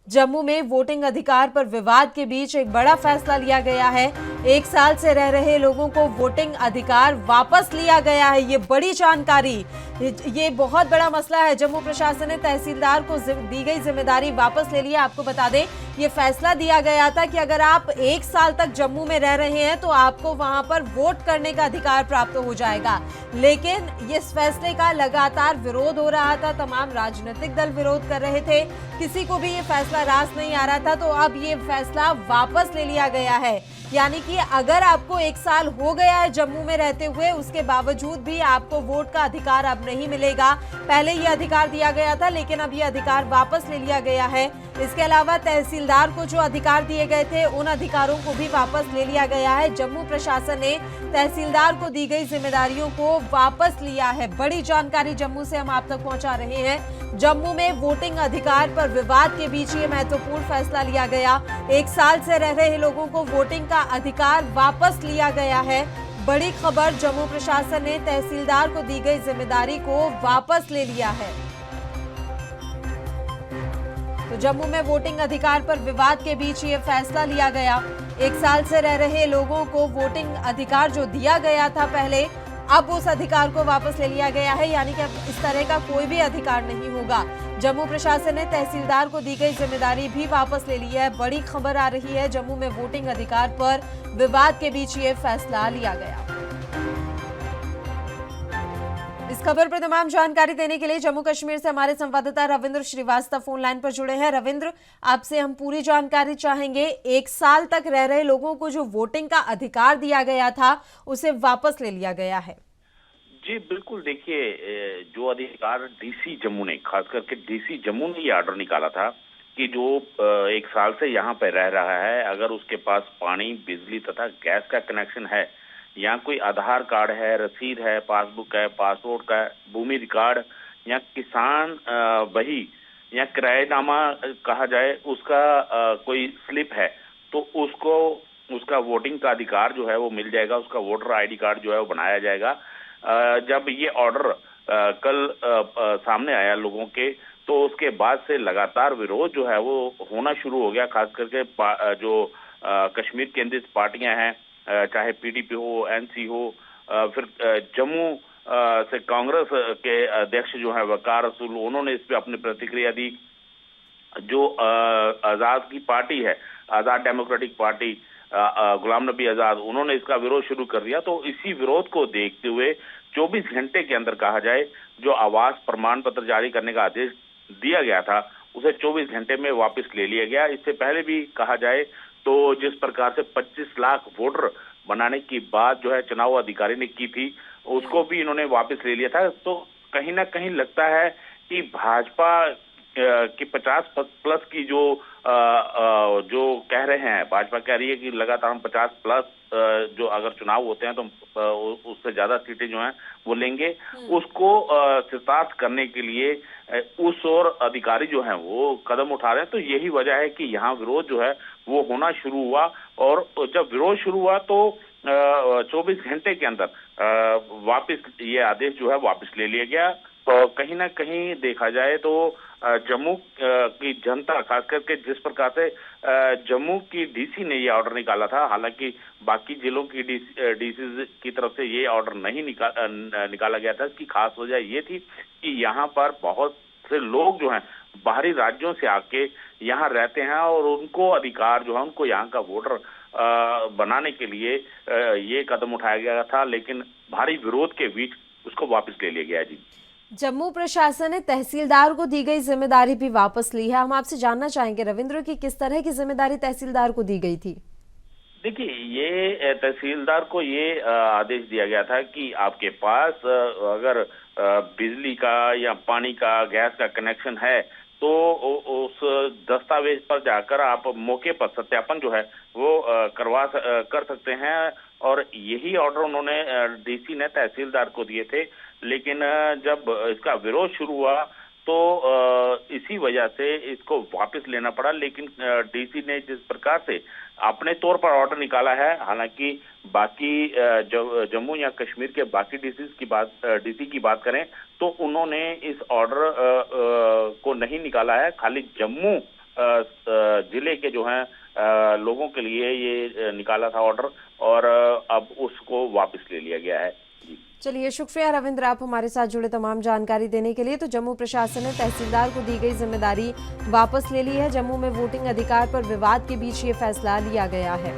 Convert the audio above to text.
जम्मू में वोटिंग अधिकार पर विवाद के बीच एक बड़ा फैसला लिया गया है। 1 साल से रह रहे लोगों को वोटिंग अधिकार वापस लिया गया है। ये बड़ी जानकारी, ये बहुत बड़ा मसला है। जम्मू प्रशासन ने तहसीलदार को दी गई जिम्मेदारी वापस ले ली है। आपको बता दें, ये फैसला दिया गया था कि अगर आप 1 साल तक जम्मू में रह रहे हैं तो आपको वहां पर वोट करने का अधिकार प्राप्त हो जाएगा। लेकिन इस फैसले का लगातार विरोध हो रहा था, तमाम राजनीतिक दल विरोध कर रहे थे, किसी को भी ये फैसला रास नहीं आ रहा था। तो अब ये फैसला वापस ले लिया गया है। यानी कि अगर आपको 1 साल हो गया है जम्मू में रहते हुए, उसके बावजूद भी आपको वोट का अधिकार अब नहीं मिलेगा। पहले ये अधिकार दिया गया था, लेकिन अब ये अधिकार वापस ले लिया गया है। इसके अलावा तहसीलदार को जो अधिकार दिए गए थे, उन अधिकारों को भी वापस ले लिया गया है। जम्मू प्रशासन ने तहसीलदार को दी गई जिम्मेदारियों को वापस लिया है। बड़ी जानकारी जम्मू से हम आप तक पहुंचा रहे हैं। जम्मू में वोटिंग अधिकार पर विवाद के बीच ये महत्वपूर्ण फैसला लिया गया। 1 साल से रह रहे लोगों को वोटिंग का अधिकार वापस लिया गया है। बड़ी खबर, जम्मू प्रशासन ने तहसीलदार को दी गई जिम्मेदारी को वापस ले लिया है। तो जम्मू में वोटिंग अधिकार पर विवाद के बीच ये फैसला लिया गया। 1 साल से रह रहे लोगों को वोटिंग अधिकार जो दिया गया था पहले, अब उस अधिकार को वापस ले लिया गया है। यानी कि अब इस तरह का कोई भी अधिकार नहीं होगा। जम्मू प्रशासन ने तहसीलदार को दी गई जिम्मेदारी भी वापस ले ली है। बड़ी खबर आ रही है, जम्मू में वोटिंग अधिकार पर विवाद के बीच ये फैसला लिया गया। इस खबर पर तमाम जानकारी देने के लिए जम्मू कश्मीर से हमारे संवाददाता रविंद्र श्रीवास्तव फोन लाइन पर जुड़े हैं। रविंद्र, आपसे हम पूरी जानकारी चाहेंगे। 1 साल तक रह रहे लोगों को जो वोटिंग का अधिकार दिया गया था, उसे वापस ले लिया गया है। जी बिल्कुल, देखिए जो अधिकार डीसी जम्मू ने, खास करके डीसी जम्मू ने ये ऑर्डर निकाला था कि जो 1 साल से यहाँ पे रह रहा है, अगर उसके पास पानी, बिजली तथा गैस का कनेक्शन है, या कोई आधार कार्ड है, रसीद है, पासबुक है, पासपोर्ट का भूमि रिकॉर्ड, या किसान बही, या किराएनामा कहा जाए उसका कोई स्लिप है, तो उसको उसका वोटिंग का अधिकार जो है वो मिल जाएगा। उसका वोटर आईडी कार्ड जो है वो बनाया जाएगा। जब ये ऑर्डर कल सामने आया लोगों के, तो उसके बाद से लगातार विरोध जो है वो होना शुरू हो गया। खास करके जो कश्मीर केंद्रित पार्टियां हैं, चाहे पीडीपी हो, एनसी हो, फिर जम्मू से कांग्रेस के अध्यक्ष जो है वकार रसूल, उन्होंने इस पे अपनी प्रतिक्रिया दी। जो आजाद की पार्टी है, आजाद डेमोक्रेटिक पार्टी, गुलाम नबी आजाद, उन्होंने इसका विरोध शुरू कर दिया। तो इसी विरोध को देखते हुए 24 घंटे के अंदर कहा जाए, जो आवास प्रमाण पत्र जारी करने का आदेश दिया गया था, उसे 24 घंटे में वापस ले लिया गया। इससे पहले भी कहा जाए तो जिस प्रकार से 25 लाख वोटर बनाने की बात जो है चुनाव अधिकारी ने की थी, उसको भी इन्होंने वापस ले लिया था। तो कहीं ना कहीं लगता है कि भाजपा की 50+ की जो कह रहे हैं, भाजपा कह रही है कि लगातार हम 50+ जो अगर चुनाव होते हैं तो उससे ज्यादा सीटें जो हैं वो लेंगे, उसको सितार्थ करने के लिए उस और अधिकारी जो हैं वो कदम उठा रहे हैं। तो यही वजह है कि यहाँ विरोध जो है वो होना शुरू हुआ, और जब विरोध शुरू हुआ तो 24 घंटे के अंदर वापस ये आदेश जो है वापस ले लिया गया। तो कहीं ना कहीं देखा जाए तो जम्मू की जनता, खास करके जिस प्रकार से जम्मू की डीसी ने ये ऑर्डर निकाला था, हालांकि बाकी जिलों की डीसी की तरफ से ये ऑर्डर नहीं निकाला गया था। इसकी खास वजह ये थी कि यहाँ पर बहुत से लोग जो हैं बाहरी राज्यों से आके यहाँ रहते हैं, और उनको अधिकार जो है, उनको यहाँ का वोटर बनाने के लिए ये कदम उठाया गया था, लेकिन भारी विरोध के बीच उसको वापस ले लिया गया। जी, जम्मू प्रशासन ने तहसीलदार को दी गई जिम्मेदारी भी वापस ली है। हम आपसे जानना चाहेंगे रविंद्र कि किस तरह की जिम्मेदारी तहसीलदार को दी गई थी। देखिए, ये तहसीलदार को ये आदेश दिया गया था कि आपके पास अगर बिजली का या पानी का, गैस का कनेक्शन है, तो उस दस्तावेज पर जाकर आप मौके पर सत्यापन जो है वो कर सकते हैं। और यही ऑर्डर उन्होंने डीसी ने तहसीलदार को दिए थे। लेकिन जब इसका विरोध शुरू हुआ तो इसी वजह से इसको वापस लेना पड़ा। लेकिन डीसी ने जिस प्रकार से अपने तौर पर ऑर्डर निकाला है, हालांकि बाकी जम्मू या कश्मीर के बाकी डीसी की बात करें तो उन्होंने इस ऑर्डर को नहीं निकाला है। खाली जम्मू जिले के जो हैं लोगों के लिए ये निकाला था ऑर्डर, और अब उसको वापस ले लिया गया है। जी। चलिए, शुक्रिया रविंद्र, आप हमारे साथ जुड़े तमाम जानकारी देने के लिए। तो जम्मू प्रशासन ने तहसीलदार को दी गई जिम्मेदारी वापस ले ली है। जम्मू में वोटिंग अधिकार पर विवाद के बीच ये फैसला लिया गया है।